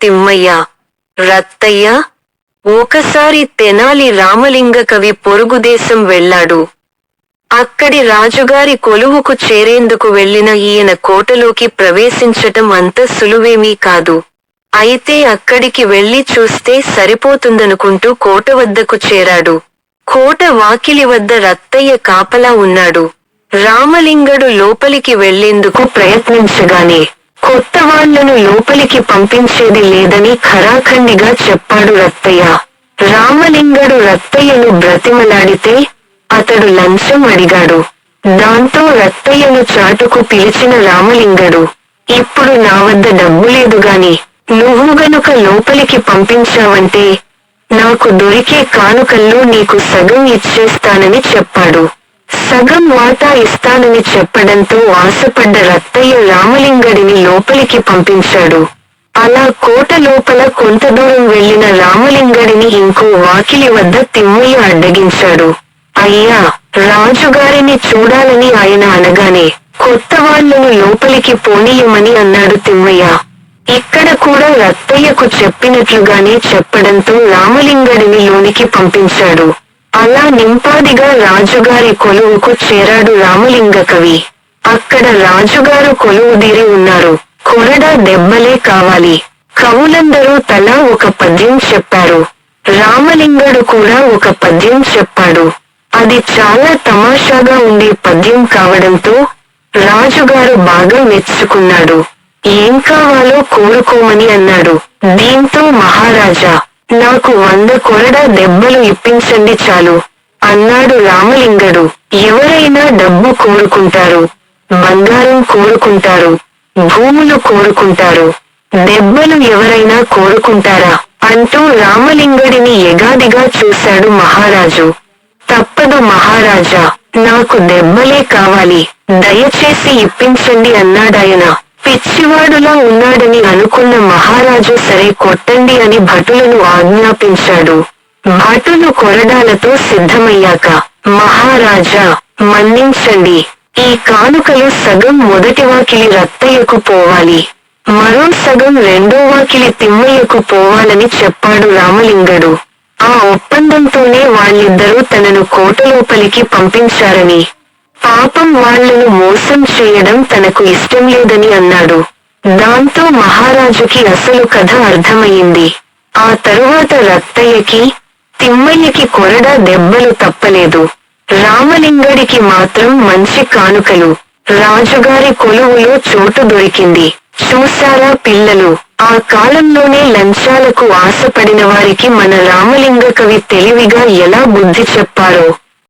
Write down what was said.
తిమ్మయ్య, రత్తయ్య. ఒకసారి తెనాలి రామలింగ కవి పొరుగుదేశం వెళ్ళాడు. అక్కడి రాజుగారి కొలువుకు చేరేందుకు వెళ్ళిన ఈయన కోటలోకి ప్రవేశించటం అంత సులువేమీ కాదు. అయితే అక్కడికి వెళ్లి చూస్తే సరిపోతుందనుకుంటూ కోట వద్దకు చేరాడు. కోట వాకిలి వద్ద రత్తయ్య కాపలా ఉన్నాడు. రామలింగడు లోపలికి వెళ్లేందుకు ప్రయత్నించగానే కొత్తవాళ్లను లోపలికి పంపించేది లేదని ఖరాఖండిగా చెప్పాడు రత్తయ్య. రామలింగడు రత్తయ్యను బ్రతిమలాడితే అతడు లంచం అడిగాడు. దాంతో రత్తయ్యను చాటుకు పిలిచిన రామలింగడు, ఇప్పుడు నా వద్ద డబ్బులేదుగాని నువ్వు గనుక లోపలికి పంపించావంటే నాకు దొరికే కానుకల్లో నీకు సగం ఇచ్చేస్తానని చెప్పాడు. సగం వాటా ఇస్తానని చెప్పడంతో ఆశపడ్డ రత్తయ్య రామలింగడిని లోపలికి పంపించాడు. అలా కోట లోపల కొంత దూరం వెళ్లిన రామలింగడిని ఇంకో వాకిలి వద్ద తిమ్మయ్య అడ్డగించాడు. అయ్యా, రాజుగారిని చూడాలని ఆయన అనగానే కొత్తవాళ్లను లోపలికి పోనీయమని అన్నాడు తిమ్మయ్య. ఇక్కడ కూడా రత్తయ్యకు చెప్పినట్లుగానే చెప్పడంతో రామలింగడిని లోనికి పంపించాడు. అలా నింపాదిగా రాజుగారి కొలువుకు చేరాడు రామలింగ కవి. అక్కడ రాజుగారు కొలువుదీరి ఉన్నారు. కొరడా దెబ్బలే కావాలి. కవులందరూ తలా ఒక పద్యం చెప్పారు. రామలింగడు కూడా ఒక పద్యం చెప్పాడు. అది చాలా తమాషాగా ఉండే పద్యం కావడంతో రాజుగారు బాగా మెచ్చుకున్నాడు. ఏం కావాలో కోరుకోమని అన్నాడు. దీంతో మహారాజా, నాకు 100 కొరడా దెబ్బలు ఇప్పించండి చాలు అన్నాడు రామలింగడు. ఎవరైనా డబ్బు కోరుకుంటారు, బంగారం కోరుకుంటారు, భూములు కోరుకుంటారు, దెబ్బలు ఎవరైనా కోరుకుంటారా అంటూ రామలింగడిని ఎగాదిగా చూశాడు మహారాజు. తప్పదు మహారాజా, నాకు దెబ్బలే కావాలి, దయచేసి ఇప్పించండి అన్నాడాయన. పిచ్చివాడులా ఉన్నాడని అనుకున్న మహారాజు సరే కొట్టండి అని భటులను ఆజ్ఞాపించాడు. భటులు కొరడాలతో సిద్ధమయ్యాక, మహారాజా మన్నించండి, ఈ కానుకలు సగం మొదటి వాకిలి రత్తయ్యకు పోవాలి, మరో సగం రెండో వాకిలి తిమ్మయ్యకు పోవాలని చెప్పాడు రామలింగడు. ఆ ఒప్పందంతోనే వాళ్ళిద్దరూ తనను కోటలోపలికి పంపించారని, పాపం వాళ్లను మోసం చేయడం తనకు ఇష్టం లేదని అన్నాడు. దాంతో మహారాజుకి అసలు కథ అర్థమయ్యింది. ఆ తరువాత రత్తయ్యకి, తిమ్మయ్యకి కొరడా దెబ్బలు తప్పలేదు. రామలింగడికి మాత్రం మంచి కానుకలు, రాజుగారి కొలువులో చోటు దొరికింది. చూశారా పిల్లలు, ఆ కాలంలోనే లంచాలకు ఆశపడిన వారికి మన రామలింగ కవి తెలివిగా ఎలా బుద్ధి చెప్పారో.